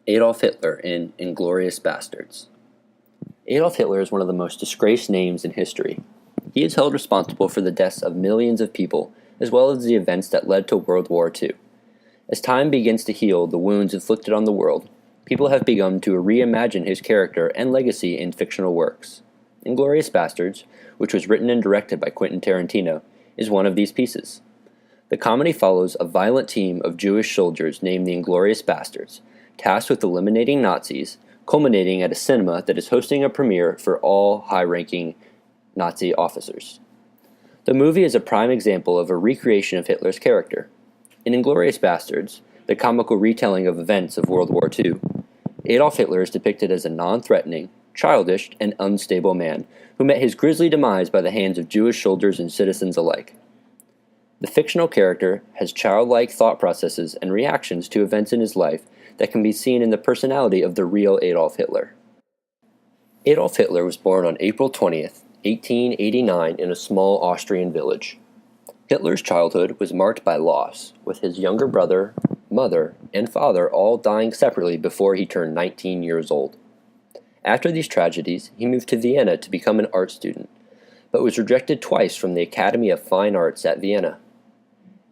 Adolf Hitler in Inglourious Basterds. Adolf Hitler is one of the most disgraced names in history. He is held responsible for the deaths of millions of people, as well as the events that led to World War II. As time begins to heal the wounds inflicted on the world, people have begun to reimagine his character and legacy in fictional works. Inglourious Basterds, which was written and directed by Quentin Tarantino, is one of these pieces. The comedy follows a violent team of Jewish soldiers named the Inglourious Basterds, tasked with eliminating Nazis, culminating at a cinema that is hosting a premiere for all high-ranking Nazi officers. The movie is a prime example of a recreation of Hitler's character. In Inglourious Basterds, the comical retelling of events of World War II, Adolf Hitler is depicted as a non-threatening, childish, and unstable man who met his grisly demise by the hands of Jewish soldiers and citizens alike. The fictional character has childlike thought processes and reactions to events in his life that can be seen in the personality of the real Adolf Hitler. Adolf Hitler was born on April 20th, 1889 in a small Austrian village. Hitler's childhood was marked by loss, with his younger brother, mother, and father all dying separately before he turned 19 years old. After these tragedies, he moved to Vienna to become an art student, but was rejected twice from the Academy of Fine Arts at Vienna.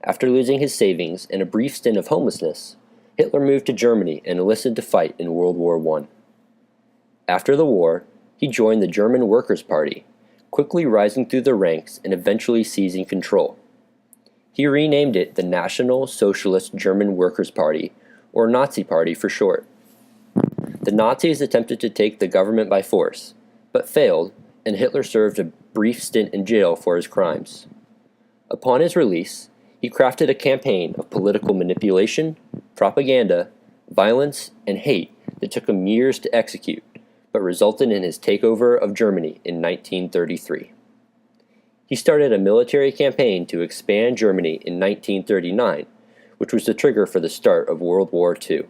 After losing his savings and a brief stint of homelessness, Hitler moved to Germany and enlisted to fight in World War I. After the war, he joined the German Workers' Party, quickly rising through the ranks and eventually seizing control. He renamed it the National Socialist German Workers' Party, or Nazi Party for short. The Nazis attempted to take the government by force, but failed, and Hitler served a brief stint in jail for his crimes. Upon his release, he crafted a campaign of political manipulation, propaganda, violence, and hate that took him years to execute, but resulted in his takeover of Germany in 1933. He started a military campaign to expand Germany in 1939, which was the trigger for the start of World War II.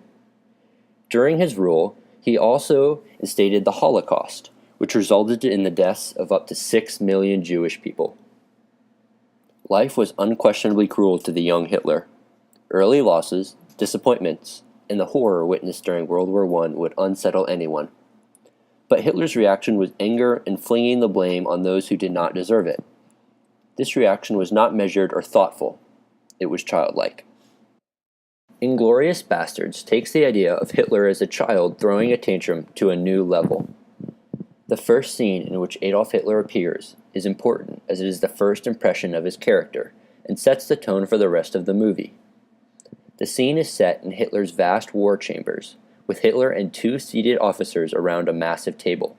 During his rule, he also instated the Holocaust, which resulted in the deaths of up to 6 million Jewish people. Life was unquestionably cruel to the young Hitler. Early losses, disappointments, and the horror witnessed during World War I would unsettle anyone. But Hitler's reaction was anger and flinging the blame on those who did not deserve it. This reaction was not measured or thoughtful. It was childlike. Inglourious Basterds takes the idea of Hitler as a child throwing a tantrum to a new level. The first scene in which Adolf Hitler appears is important as it is the first impression of his character and sets the tone for the rest of the movie. The scene is set in Hitler's vast war chambers, with Hitler and two seated officers around a massive table.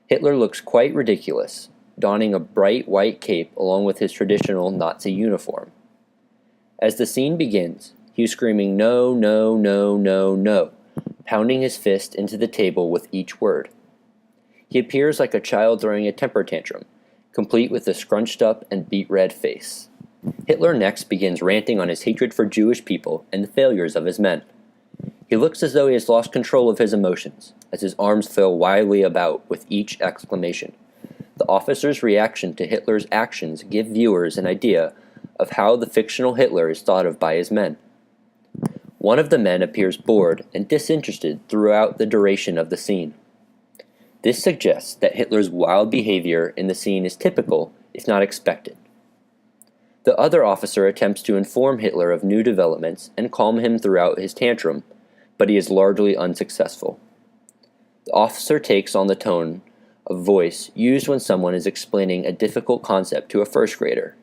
Hitler looks quite ridiculous, donning a bright white cape along with his traditional Nazi uniform. As the scene begins, he is screaming "No, no, no, no, no," pounding his fist into the table with each word. He appears like a child throwing a temper tantrum, complete with a scrunched up and beet red face. Hitler next begins ranting on his hatred for Jewish people and the failures of his men. He looks as though he has lost control of his emotions, as his arms flail wildly about with each exclamation. The officer's reaction to Hitler's actions give viewers an idea of how the fictional Hitler is thought of by his men. One of the men appears bored and disinterested throughout the duration of the scene. This suggests that Hitler's wild behavior in the scene is typical, if not expected. The other officer attempts to inform Hitler of new developments and calm him throughout his tantrum, but he is largely unsuccessful. The officer takes on the tone of voice used when someone is explaining a difficult concept to a first grader.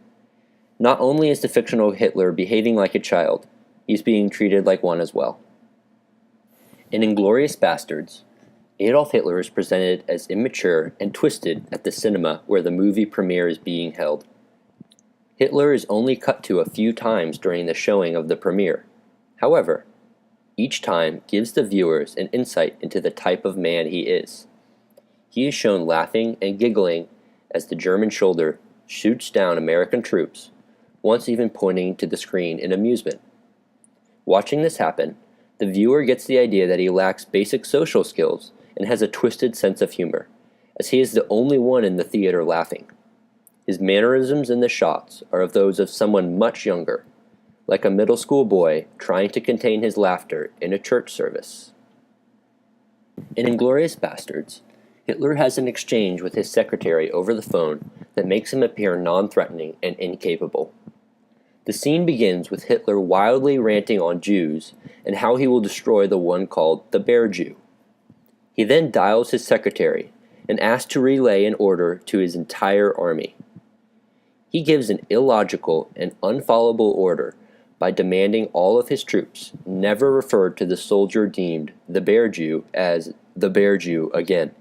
Not only is the fictional Hitler behaving like a child, he is being treated like one as well. In Inglourious Basterds, Adolf Hitler is presented as immature and twisted at the cinema where the movie premiere is being held. Hitler is only cut to a few times during the showing of the premiere. However, each time gives the viewers an insight into the type of man he is. He is shown laughing and giggling as the German soldier shoots down American troops, once even pointing to the screen in amusement. Watching this happen, the viewer gets the idea that he lacks basic social skills and has a twisted sense of humor, as he is the only one in the theater laughing. His mannerisms in the shots are of those of someone much younger, like a middle school boy trying to contain his laughter in a church service. In Inglorious Bastards, Hitler has an exchange with his secretary over the phone that makes him appear non-threatening and incapable. The scene begins with Hitler wildly ranting on Jews and how he will destroy the one called the Bear Jew. He then dials his secretary and asks to relay an order to his entire army. He gives an illogical and unfollowable order by demanding all of his troops never refer to the soldier deemed the Bear Jew as the Bear Jew again.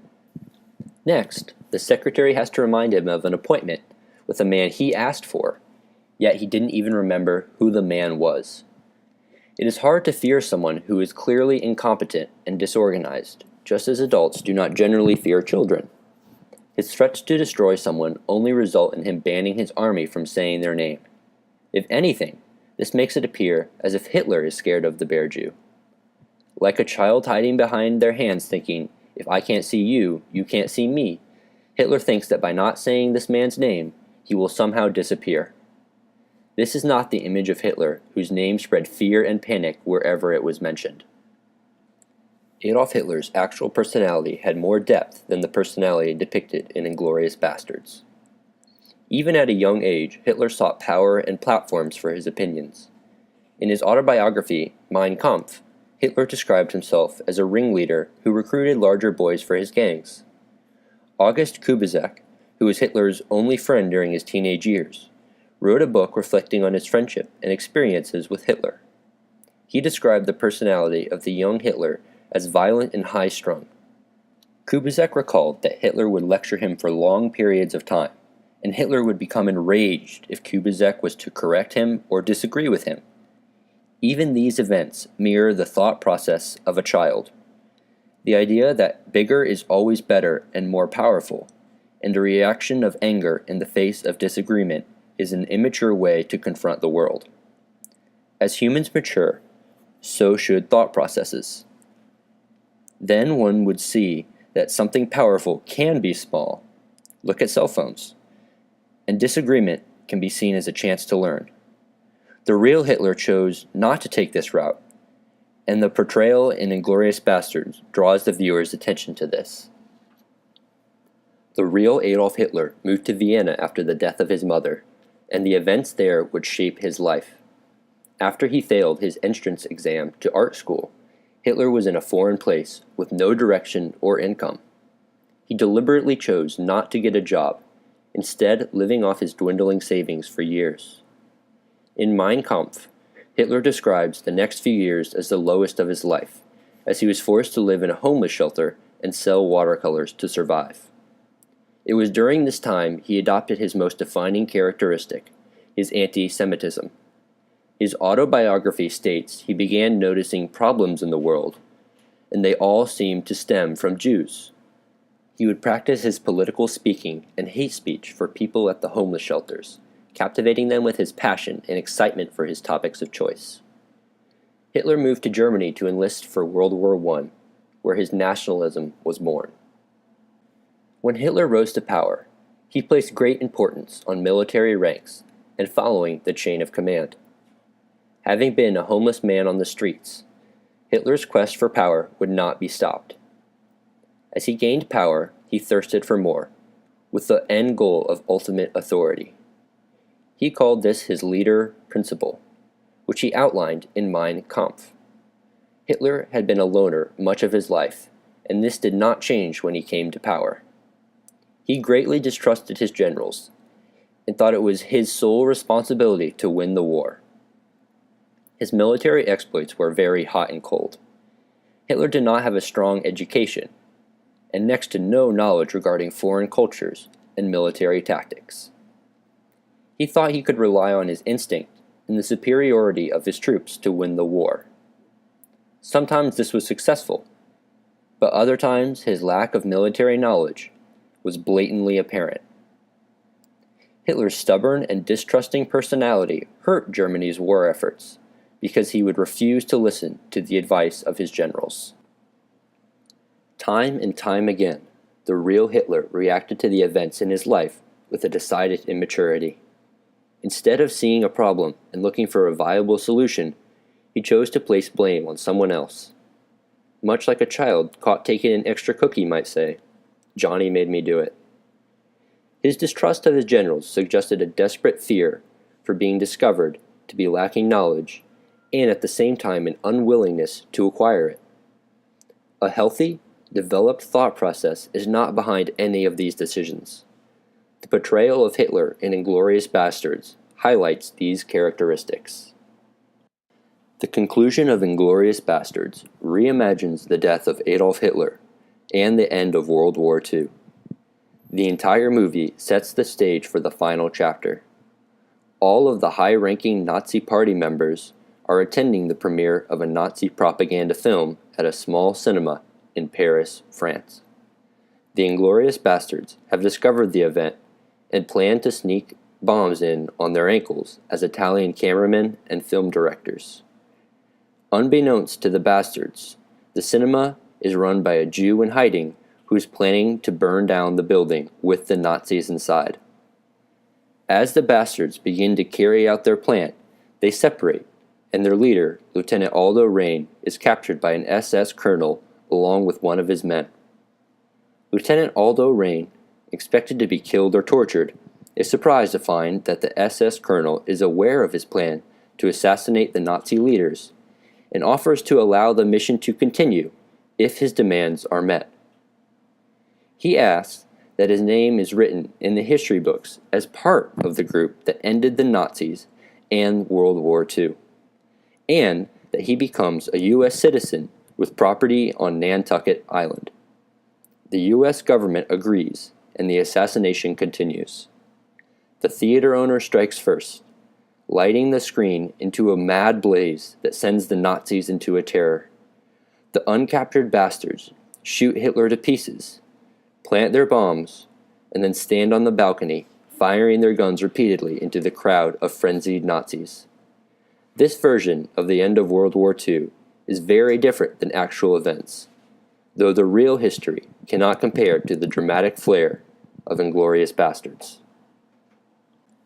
Next, the secretary has to remind him of an appointment with a man he asked for, yet he didn't even remember who the man was. It is hard to fear someone who is clearly incompetent and disorganized, just as adults do not generally fear children. His threats to destroy someone only result in him banning his army from saying their name. If anything, this makes it appear as if Hitler is scared of the Bear Jew. Like a child hiding behind their hands thinking, if I can't see you, you can't see me, Hitler thinks that by not saying this man's name, he will somehow disappear. This is not the image of Hitler, whose name spread fear and panic wherever it was mentioned. Adolf Hitler's actual personality had more depth than the personality depicted in Inglorious Bastards. Even at a young age, Hitler sought power and platforms for his opinions. In his autobiography, Mein Kampf, Hitler described himself as a ringleader who recruited larger boys for his gangs. August Kubizek, who was Hitler's only friend during his teenage years, wrote a book reflecting on his friendship and experiences with Hitler. He described the personality of the young Hitler as violent and high-strung. Kubizek recalled that Hitler would lecture him for long periods of time, and Hitler would become enraged if Kubizek was to correct him or disagree with him. Even these events mirror the thought process of a child. The idea that bigger is always better and more powerful, and a reaction of anger in the face of disagreement is an immature way to confront the world. As humans mature, so should thought processes. Then one would see that something powerful can be small. Look at cell phones. And disagreement can be seen as a chance to learn. The real Hitler chose not to take this route, and the portrayal in Inglorious Bastards draws the viewer's attention to this. The real Adolf Hitler moved to Vienna after the death of his mother, and the events there would shape his life. After he failed his entrance exam to art school, Hitler was in a foreign place with no direction or income. He deliberately chose not to get a job, instead living off his dwindling savings for years. In Mein Kampf, Hitler describes the next few years as the lowest of his life, as he was forced to live in a homeless shelter and sell watercolors to survive. It was during this time he adopted his most defining characteristic, his anti-Semitism. His autobiography states he began noticing problems in the world, and they all seemed to stem from Jews. He would practice his political speaking and hate speech for people at the homeless shelters, captivating them with his passion and excitement for his topics of choice. Hitler moved to Germany to enlist for World War I, where his nationalism was born. When Hitler rose to power, he placed great importance on military ranks and following the chain of command. Having been a homeless man on the streets, Hitler's quest for power would not be stopped. As he gained power, he thirsted for more, with the end goal of ultimate authority. He called this his leader principle, which he outlined in Mein Kampf. Hitler had been a loner much of his life, and this did not change when he came to power. He greatly distrusted his generals, and thought it was his sole responsibility to win the war. His military exploits were very hot and cold. Hitler did not have a strong education, and next to no knowledge regarding foreign cultures and military tactics. He thought he could rely on his instinct and the superiority of his troops to win the war. Sometimes this was successful, but other times his lack of military knowledge was blatantly apparent. Hitler's stubborn and distrusting personality hurt Germany's war efforts because he would refuse to listen to the advice of his generals. Time and time again, the real Hitler reacted to the events in his life with a decided immaturity. Instead of seeing a problem and looking for a viable solution, he chose to place blame on someone else. much like a child caught taking an extra cookie might say, "Johnny made me do it." His distrust of his generals suggested a desperate fear for being discovered to be lacking knowledge, and at the same time an unwillingness to acquire it. A healthy, developed thought process is not behind any of these decisions. The portrayal of Hitler in Inglourious Basterds highlights these characteristics. The conclusion of Inglourious Basterds reimagines the death of Adolf Hitler and the end of World War II. The entire movie sets the stage for the final chapter. All of the high-ranking Nazi Party members are attending the premiere of a Nazi propaganda film at a small cinema in Paris, France. The Inglourious Basterds have discovered the event and plan to sneak bombs in on their ankles as Italian cameramen and film directors. Unbeknownst to the Bastards, the cinema is run by a Jew in hiding who is planning to burn down the building with the Nazis inside. As the Bastards begin to carry out their plan, they separate, and their leader, Lieutenant Aldo Rain, is captured by an SS colonel along with one of his men. Lieutenant Aldo Rain, expected to be killed or tortured, is surprised to find that the SS colonel is aware of his plan to assassinate the Nazi leaders and offers to allow the mission to continue if his demands are met. He asks that his name is written in the history books as part of the group that ended the Nazis and World War II, and that he becomes a U.S. citizen with property on Nantucket Island. The U.S. government agrees, and the assassination continues. The theater owner strikes first, lighting the screen into a mad blaze that sends the Nazis into a terror. The uncaptured bastards shoot Hitler to pieces, plant their bombs, and then stand on the balcony, firing their guns repeatedly into the crowd of frenzied Nazis. This version of the end of World War II is very different than actual events, though the real history cannot compare to the dramatic flair of Inglourious Basterds.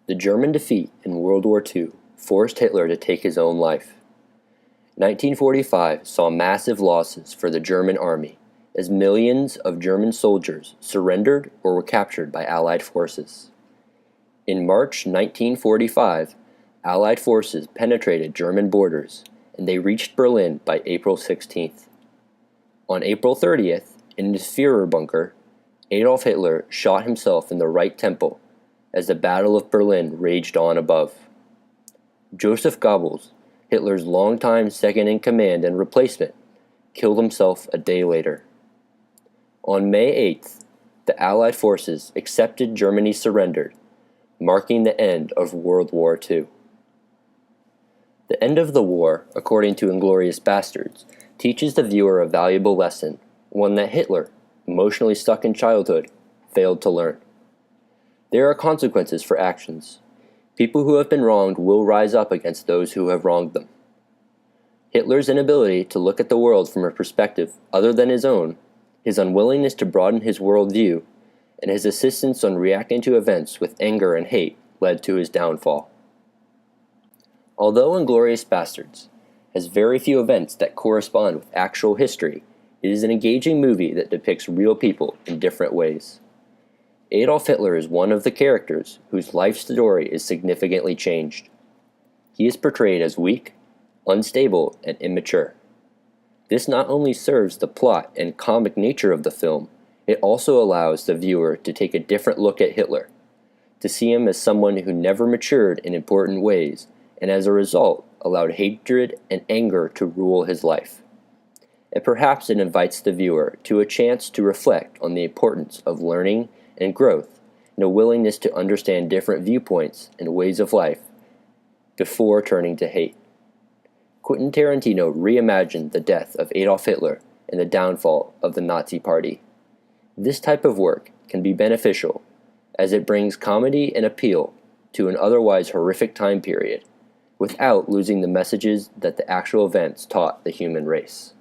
The German defeat in World War II forced Hitler to take his own life. 1945 saw massive losses for the German army, as millions of German soldiers surrendered or were captured by Allied forces. In March 1945, Allied forces penetrated German borders, and they reached Berlin by April 16th. On April 30th, in his Führer bunker, Adolf Hitler shot himself in the right temple as the Battle of Berlin raged on above. Joseph Goebbels, Hitler's longtime second-in-command and replacement, killed himself a day later. On May 8th, the Allied forces accepted Germany's surrender, marking the end of World War II. The end of the war, according to Inglourious Basterds, teaches the viewer a valuable lesson, one that Hitler, emotionally stuck in childhood, failed to learn. There are consequences for actions. People who have been wronged will rise up against those who have wronged them. Hitler's inability to look at the world from a perspective other than his own, his unwillingness to broaden his worldview, and his insistence on reacting to events with anger and hate led to his downfall. Although Inglourious Basterds has very few events that correspond with actual history, it is an engaging movie that depicts real people in different ways. Adolf Hitler is one of the characters whose life story is significantly changed. He is portrayed as weak, unstable, and immature. This not only serves the plot and comic nature of the film, it also allows the viewer to take a different look at Hitler, to see him as someone who never matured in important ways, and as a result allowed hatred and anger to rule his life. And perhaps it invites the viewer to a chance to reflect on the importance of learning and growth, and a willingness to understand different viewpoints and ways of life before turning to hate. Quentin Tarantino reimagined the death of Adolf Hitler and the downfall of the Nazi Party. This type of work can be beneficial as it brings comedy and appeal to an otherwise horrific time period without losing the messages that the actual events taught the human race.